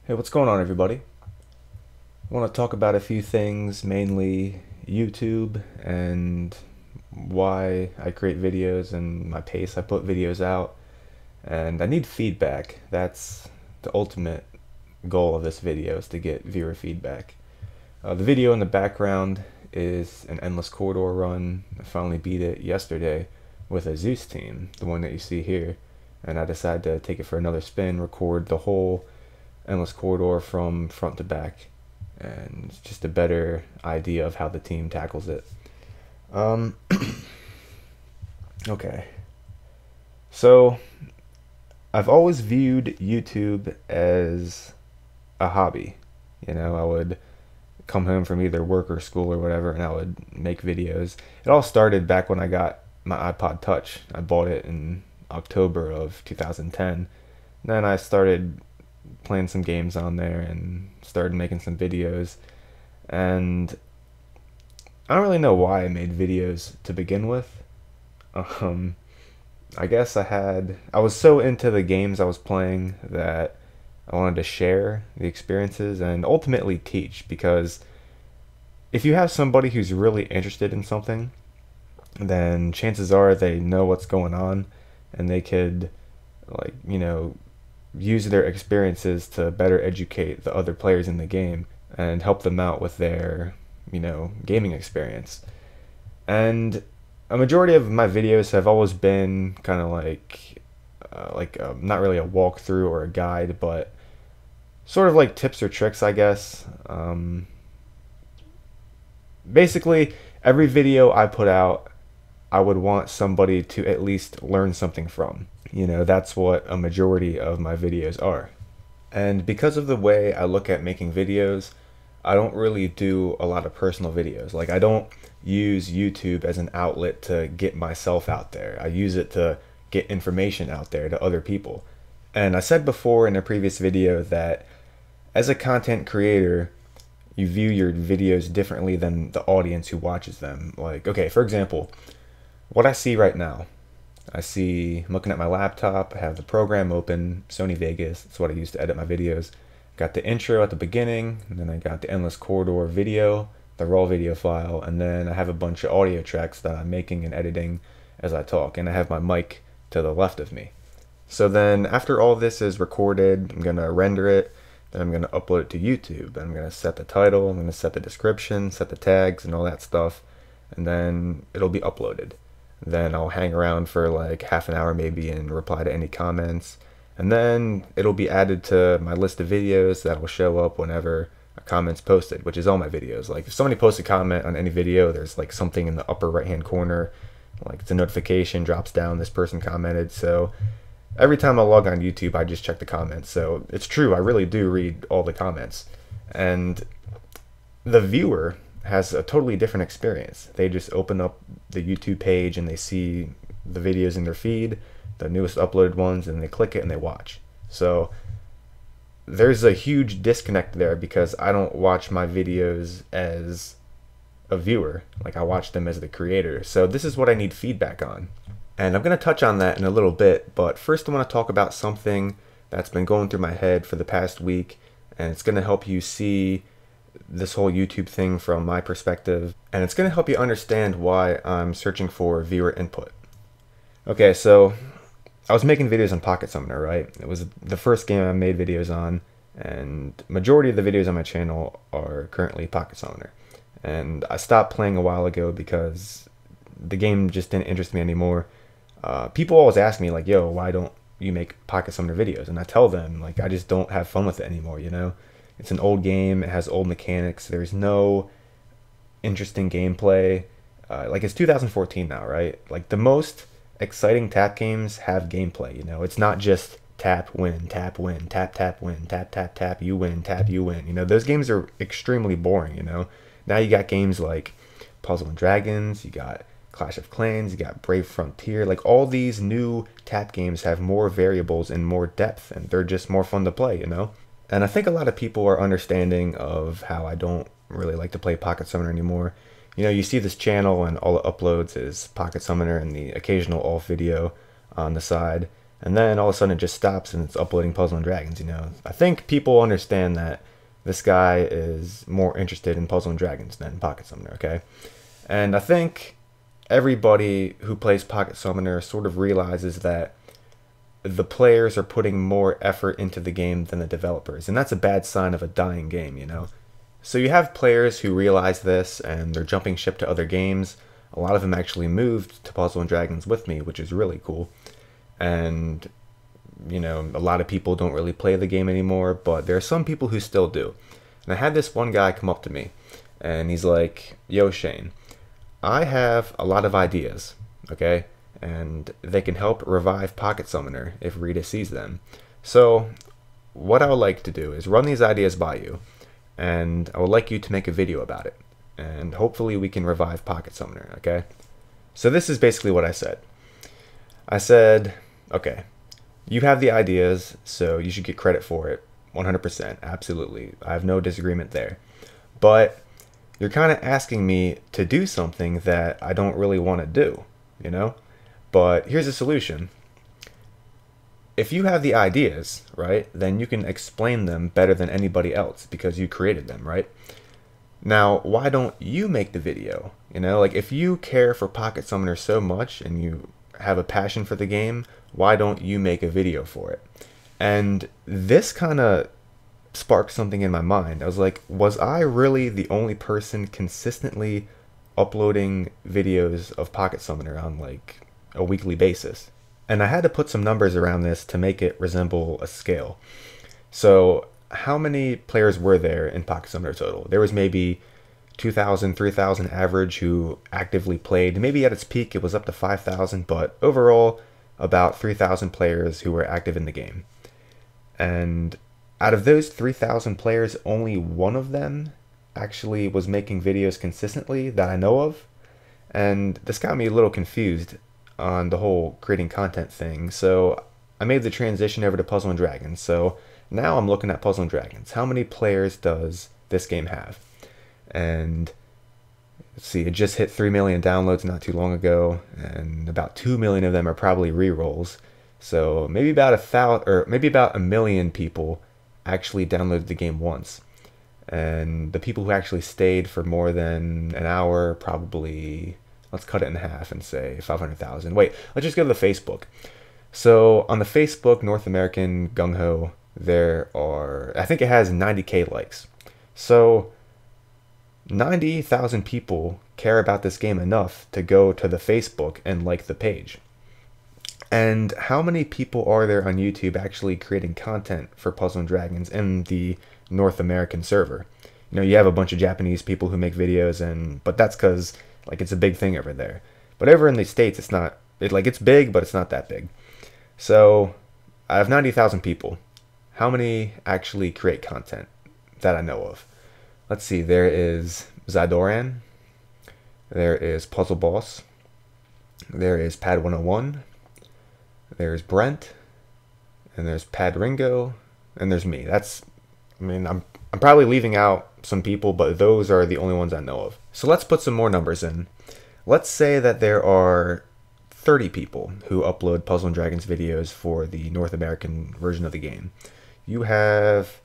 Hey, what's going on, everybody? I want to talk about a few things, mainly YouTube and why I create videos and my pace I put videos out. And I need feedback. That's the ultimate goal of this video, is to get viewer feedback. The video in the background is an endless corridor run. I finally beat it yesterday with a Zeus team, the one that you see here. And I decided to take it for another spin, record the whole endless corridor from front to back, and it's just a better idea of how the team tackles it. Um, okay, so I've always viewed YouTube as a hobby. I would come home from either work or school or whatever, and I would make videos. It all started back when I got my iPod Touch. I bought it in October of 2010. Then I started playing some games on there and started making some videos. And I don't really know why I made videos to begin with. I guess I was so into the games I was playing that I wanted to share the experiences and ultimately teach, because if you have somebody who's really interested in something, then chances are they know what's going on, and they could, use their experiences to better educate the other players in the game and help them out with their, gaming experience. And a majority of my videos have always been kind of not really a walkthrough or a guide, but sort of like tips or tricks, I guess. Basically, every video I put out, I would want somebody to at least learn something from. That's what a majority of my videos are. And because of the way I look at making videos, I don't really do a lot of personal videos. Like, I don't use YouTube as an outlet to get myself out there. I use it to get information out there to other people. And I said before in a previous video that as a content creator, you view your videos differently than the audience who watches them. Like, okay, for example, what I see right now, I'm looking at my laptop, I have the program open, Sony Vegas, that's what I use to edit my videos. Got the intro at the beginning, and then I got the endless corridor video, the raw video file, and then I have a bunch of audio tracks that I'm making and editing as I talk, and I have my mic to the left of me. So then after all this is recorded, I'm gonna render it, then I'm gonna upload it to YouTube, and I'm gonna set the title, I'm gonna set the description, set the tags and all that stuff, and then it'll be uploaded. Then I'll hang around for like half an hour maybe and reply to any comments. And then it'll be added to my list of videos that will show up whenever a comment's posted, which is all my videos. Like, if somebody posts a comment on any video, there's like something in the upper right hand corner, like it's a notification, drops down, this person commented. So every time I log on YouTube, I just check the comments. So it's true, I really do read all the comments. And the viewer has a totally different experience. They just open up the YouTube page and they see the videos in their feed, the newest uploaded ones, and they click it and they watch. So there's a huge disconnect there, because I don't watch my videos as a viewer. Like, I watch them as the creator. So this is what I need feedback on. And I'm going to touch on that in a little bit, but first I want to talk about something that's been going through my head for the past week, and it's going to help you see this whole YouTube thing from my perspective, and it's going to help you understand why I'm searching for viewer input. Okay, so I was making videos on Pocket Summoner, right? It was the first game I made videos on, and majority of the videos on my channel are currently Pocket Summoner. And I stopped playing a while ago because the game just didn't interest me anymore. People always ask me, like, yo, why don't you make Pocket Summoner videos? And I tell them, like, I just don't have fun with it anymore, It's an old game, it has old mechanics, there's no interesting gameplay. Like, it's 2014 now, right? Like, the most exciting tap games have gameplay, It's not just tap, win, tap, win, tap, tap, win, tap, tap, tap, you win, tap, you win. Those games are extremely boring, Now you got games like Puzzle and Dragons, you got Clash of Clans, you got Brave Frontier. Like, all these new tap games have more variables and more depth, and they're just more fun to play, And I think a lot of people are understanding of how I don't really like to play Pocket Summoner anymore. You see this channel and all it uploads is Pocket Summoner and the occasional off video on the side. And then all of a sudden it just stops and it's uploading Puzzle and Dragons, you know. I think people understand that this guy is more interested in Puzzle and Dragons than Pocket Summoner, okay? And I think everybody who plays Pocket Summoner sort of realizes that the players are putting more effort into the game than the developers, and that's a bad sign of a dying game, you know. So you have players who realize this and they're jumping ship to other games. A lot of them actually moved to Puzzle and Dragons with me, which is really cool. And you know, a lot of people don't really play the game anymore, but there are some people who still do. And I had this one guy come up to me and he's like, "Yo, Shane, I have a lot of ideas, okay? And they can help revive Pocket Summoner if Rita sees them. So what I would like to do is run these ideas by you, and I would like you to make a video about it. And hopefully we can revive Pocket Summoner, okay?" So this is basically what I said. I said, okay, you have the ideas, so you should get credit for it. 100%, absolutely. I have no disagreement there. But you're kind of asking me to do something that I don't really want to do, you know? But here's a solution. If you have the ideas, right, then you can explain them better than anybody else because you created them, right? Now, why don't you make the video? You know, like if you care for Pocket Summoner so much and you have a passion for the game, why don't you make a video for it? And this kind of sparked something in my mind. I was like, was I really the only person consistently uploading videos of Pocket Summoner on like a weekly basis? And I had to put some numbers around this to make it resemble a scale. So how many players were there in Pocket Summoner total? There was maybe 2,000, 3,000 average who actively played. Maybe at its peak it was up to 5,000, but overall about 3,000 players who were active in the game. And out of those 3,000 players, only one of them actually was making videos consistently that I know of. And this got me a little confused on the whole creating content thing. So I made the transition over to Puzzle and Dragons. So now I'm looking at Puzzle and Dragons. How many players does this game have? And let's see, it just hit 3 million downloads not too long ago, and about 2 million of them are probably re-rolls. So maybe about 1,000, or maybe about 1 million people actually downloaded the game once. And the people who actually stayed for more than an hour, probably, let's cut it in half and say 500,000. Wait, let's just go to the Facebook. So on the Facebook North American Gung Ho, there are, I think it has 90K likes. So 90,000 people care about this game enough to go to the Facebook and like the page. And how many people are there on YouTube actually creating content for Puzzle and Dragons in the North American server? You know, you have a bunch of Japanese people who make videos, but that's because like it's a big thing over there. But over in the States, it's not. It's big, but it's not that big. So I have 90,000 people. How many actually create content that I know of? Let's see. There is Zadoran. There is Puzzle Boss. There is Pad 101. There's Brent, and there's Palringo, and there's me. I'm probably leaving out some people, but those are the only ones I know of. So let's put some more numbers in. Let's say that there are 30 people who upload Puzzle and Dragons videos for the North American version of the game. You have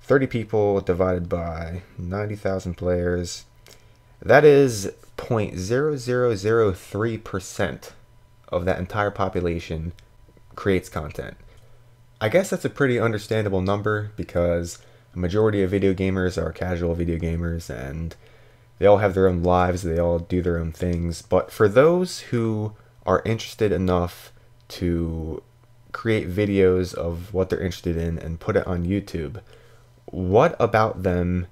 30 people divided by 90,000 players. That is 0.0003% of that entire population creates content. I guess that's a pretty understandable number because a majority of video gamers are casual video gamers and they all have their own lives, they all do their own things. But for those who are interested enough to create videos of what they're interested in and put it on YouTube, what about them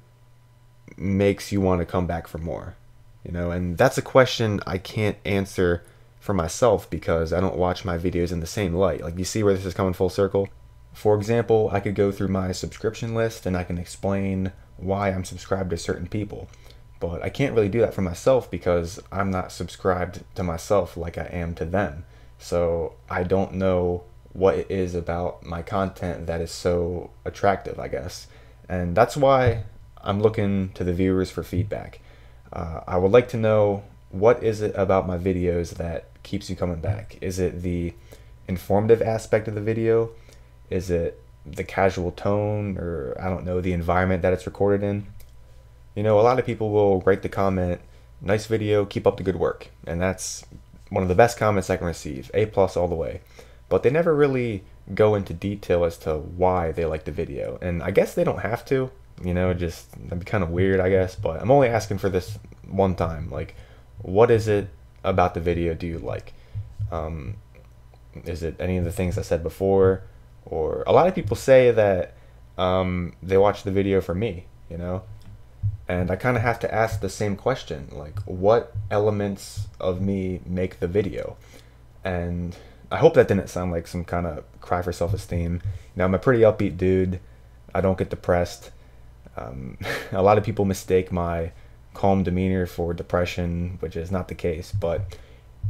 makes you want to come back for more? You know, and that's a question I can't answer for myself because I don't watch my videos in the same light. Like, you see where this is coming full circle? For example, I could go through my subscription list and I can explain why I'm subscribed to certain people. But I can't really do that for myself because I'm not subscribed to myself like I am to them. So I don't know what it is about my content that is so attractive, I guess. And that's why I'm looking to the viewers for feedback. I would like to know, what is it about my videos that keeps you coming back? Is it the informative aspect of the video? Is it the casual tone, or I don't know, the environment that it's recorded in? You know, a lot of people will write the comment, "Nice video, keep up the good work." And that's one of the best comments I can receive, A plus all the way. But they never really go into detail as to why they like the video. And I guess they don't have to, you know, just, that'd be kind of weird, I guess. But I'm only asking for this one time. Like, what is it about the video do you like? Is it any of the things I said before? Or a lot of people say that they watch the video for me, you know? And I kind of have to ask the same question, like, what elements of me make the video? And I hope that didn't sound like some kind of cry for self-esteem. You know, I'm a pretty upbeat dude. I don't get depressed. A lot of people mistake my calm demeanor for depression, which is not the case. But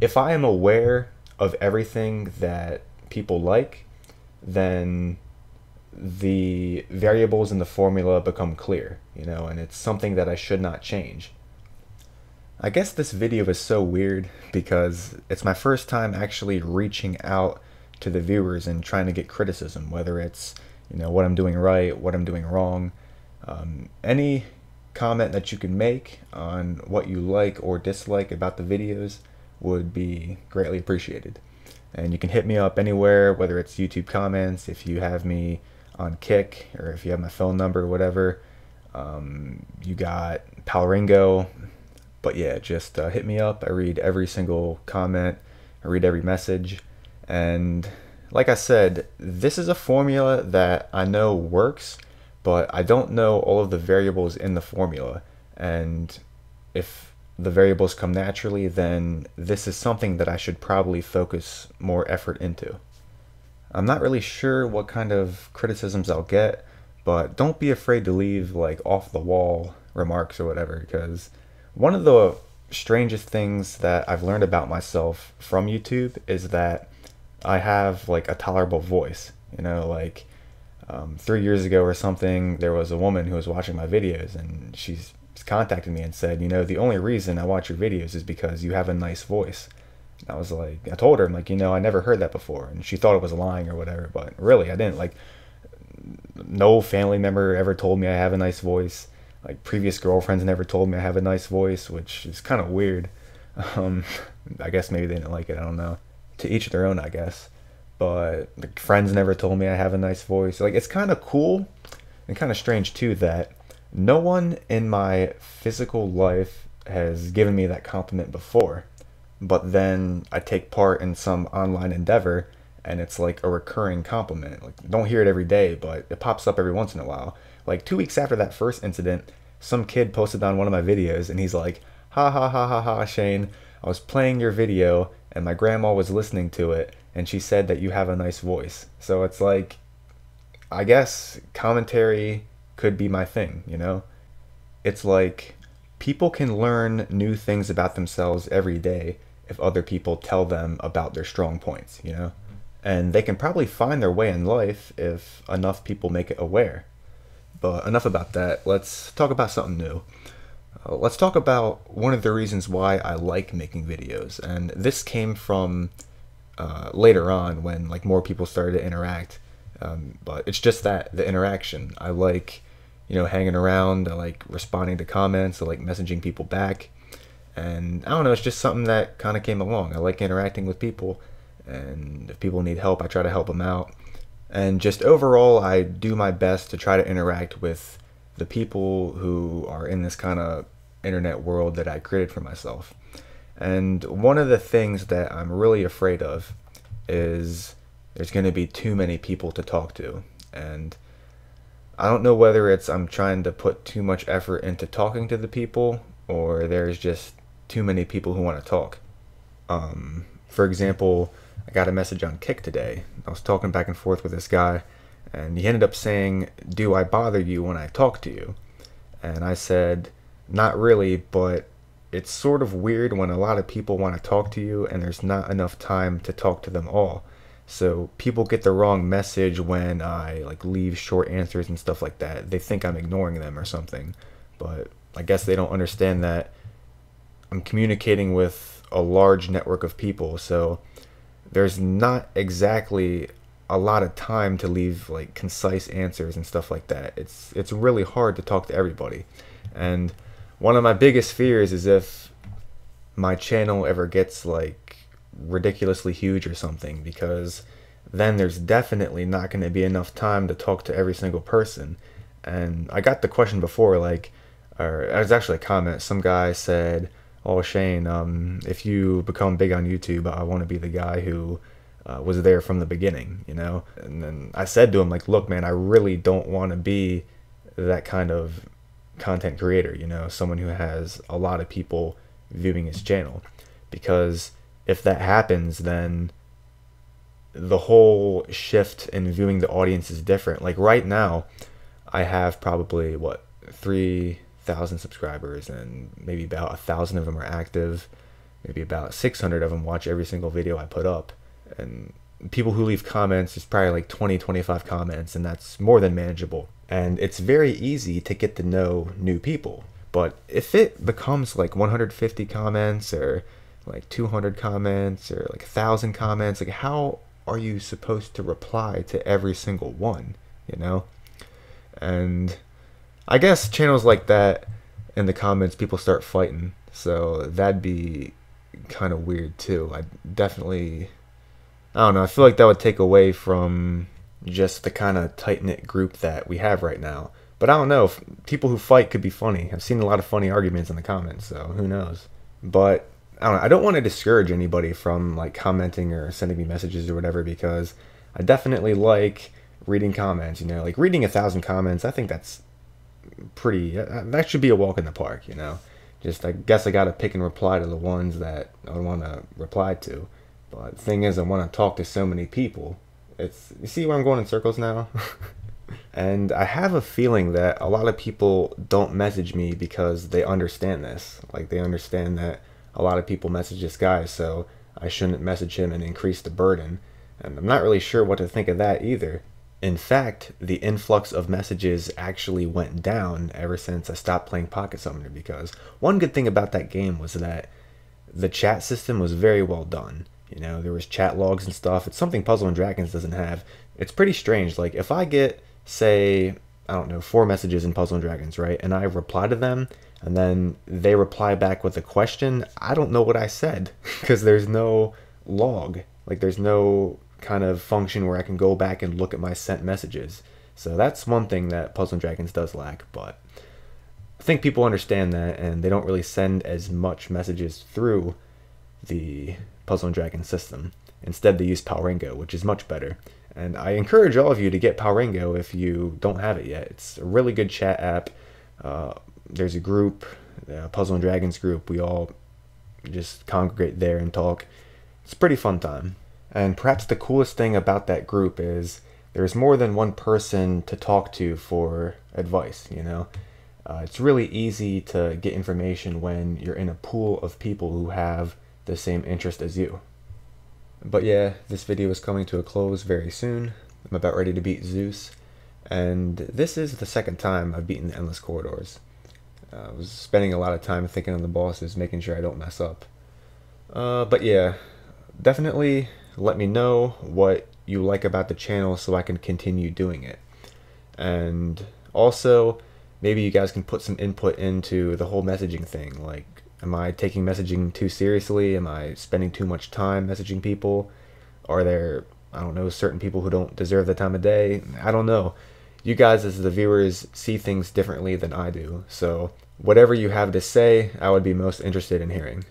if I am aware of everything that people like, then the variables in the formula become clear, you know, and it's something that I should not change. I guess this video is so weird because it's my first time actually reaching out to the viewers and trying to get criticism, whether it's, you know, what I'm doing right, what I'm doing wrong. Any comment that you can make on what you like or dislike about the videos would be greatly appreciated. And you can hit me up anywhere, whether it's YouTube comments, if you have me on Kick, or if you have my phone number or whatever. You got Palringo. But yeah, just hit me up. I read every single comment. I read every message. And like I said, this is a formula that I know works, but I don't know all of the variables in the formula. And if the variables come naturally, then this is something that I should probably focus more effort into. I'm not really sure what kind of criticisms I'll get, but don't be afraid to leave like off the wall remarks or whatever, because one of the strangest things that I've learned about myself from YouTube is that I have like a tolerable voice. You know, like 3 years ago or something, there was a woman who was watching my videos, and she's contacted me and said, you know, the only reason I watch your videos is because you have a nice voice. And I was like, I told her, I'm like, you know, I never heard that before. And she thought it was lying or whatever, but really, I didn't. Like, no family member ever told me I have a nice voice. Like, previous girlfriends never told me I have a nice voice, which is kind of weird. I guess maybe they didn't like it, I don't know. To each their own, I guess. But like, friends never told me I have a nice voice. Like, it's kind of cool and kind of strange too that no one in my physical life has given me that compliment before. But then I take part in some online endeavor and it's like a recurring compliment. Like, don't hear it every day, but it pops up every once in a while. Like 2 weeks after that first incident, some kid posted on one of my videos and he's like, ha ha ha ha ha, Shane, I was playing your video and my grandma was listening to it and she said that you have a nice voice. So it's like, I guess commentary could be my thing, you know? It's like people can learn new things about themselves every day if other people tell them about their strong points, you know? And they can probably find their way in life if enough people make it aware. But enough about that. Let's talk about something new. Let's talk about one of the reasons why I like making videos. And this came from later on when like more people started to interact. But it's just that, the interaction. I like, you know, hanging around. I like responding to comments. I like messaging people back. And I don't know, it's just something that kind of came along. I like interacting with people. And if people need help, I try to help them out. And just overall, I do my best to try to interact with the people who are in this kind of internet world that I created for myself. And one of the things that I'm really afraid of is there's going to be too many people to talk to. And I don't know whether it's I'm trying to put too much effort into talking to the people, or there's just too many people who want to talk. For example, I got a message on Kick today. I was talking back and forth with this guy, and he ended up saying, "Do I bother you when I talk to you?" And I said, "Not really, but it's sort of weird when a lot of people want to talk to you and there's not enough time to talk to them all. So people get the wrong message when I like leave short answers and stuff like that. They think I'm ignoring them or something, but I guess they don't understand that I'm communicating with a large network of people. So there's not exactly a lot of time to leave like concise answers and stuff like that. It's really hard to talk to everybody. And one of my biggest fears is if my channel ever gets like ridiculously huge or something, because then there's definitely not going to be enough time to talk to every single person. And I got the question before, like, or it was actually a comment. Some guy said, "Oh, Shane, if you become big on YouTube, I want to be the guy who was there from the beginning, you know?" And then I said to him, like, "Look, man, I really don't want to be that kind of content creator, you know, someone who has a lot of people viewing his channel, because if that happens, then the whole shift in viewing the audience is different. Like right now, I have probably what 3,000 subscribers, and maybe about 1,000 of them are active. Maybe about 600 of them watch every single video I put up. And people who leave comments, there's probably like 20, 25 comments, and that's more than manageable. And it's very easy to get to know new people. But if it becomes like 150 comments or like 200 comments or like 1,000 comments, like how are you supposed to reply to every single one, you know? And I guess channels like that, in the comments, people start fighting. So that'd be kind of weird too. I don't know, I feel like that would take away from just the kind of tight-knit group that we have right now. But I don't know, people who fight could be funny. I've seen a lot of funny arguments in the comments, so who knows. But I don't know, I don't want to discourage anybody from like commenting or sending me messages or whatever, because I definitely like reading comments, you know, like reading 1,000 comments. I think that's pretty, that should be a walk in the park, you know. Just, I guess I gotta pick and reply to the ones that I want to reply to. But the thing is, I want to talk to so many people. You see where I'm going in circles now? And I have a feeling that a lot of people don't message me because they understand this. Like, they understand that a lot of people message this guy, so I shouldn't message him and increase the burden. And I'm not really sure what to think of that either. In fact, the influx of messages actually went down ever since I stopped playing Pocket Summoner, because one good thing about that game was that the chat system was very well done. You know, there was chat logs and stuff. It's something Puzzle and Dragons doesn't have. It's pretty strange. Like, if I get, say, I don't know, 4 messages in Puzzle and Dragons, right? And I reply to them, and then they reply back with a question, I don't know what I said, because there's no log. Like, there's no kind of function where I can go back and look at my sent messages. So that's one thing that Puzzle and Dragons does lack, but I think people understand that, and they don't really send as much messages through the Puzzle and Dragons system. Instead, they use Palringo, which is much better. And I encourage all of you to get Palringo if you don't have it yet. It's a really good chat app. There's a group, the Puzzle and Dragons group. We all just congregate there and talk. It's a pretty fun time. And perhaps the coolest thing about that group is there's more than one person to talk to for advice, you know? It's really easy to get information when you're in a pool of people who have the same interest as you. But yeah, this video is coming to a close very soon. I'm about ready to beat Zeus, and this is the second time I've beaten the Endless Corridors. I was spending a lot of time thinking on the bosses, making sure I don't mess up. But yeah, definitely let me know what you like about the channel so I can continue doing it. And also, maybe you guys can put some input into the whole messaging thing. Like, am I taking messaging too seriously? Am I spending too much time messaging people? Are there, I don't know, certain people who don't deserve the time of day? I don't know. You guys as the viewers see things differently than I do. So whatever you have to say, I would be most interested in hearing.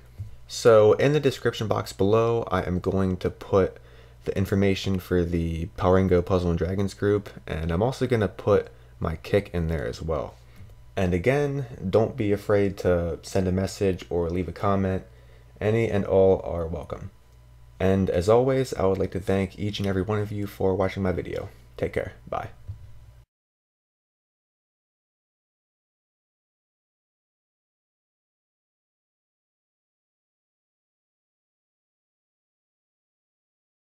So in the description box below, I am going to put the information for the Palringo Puzzle and Dragons group, and I'm also going to put my kick in there as well. And again, don't be afraid to send a message or leave a comment. Any and all are welcome. And as always, I would like to thank each and every one of you for watching my video. Take care. Bye.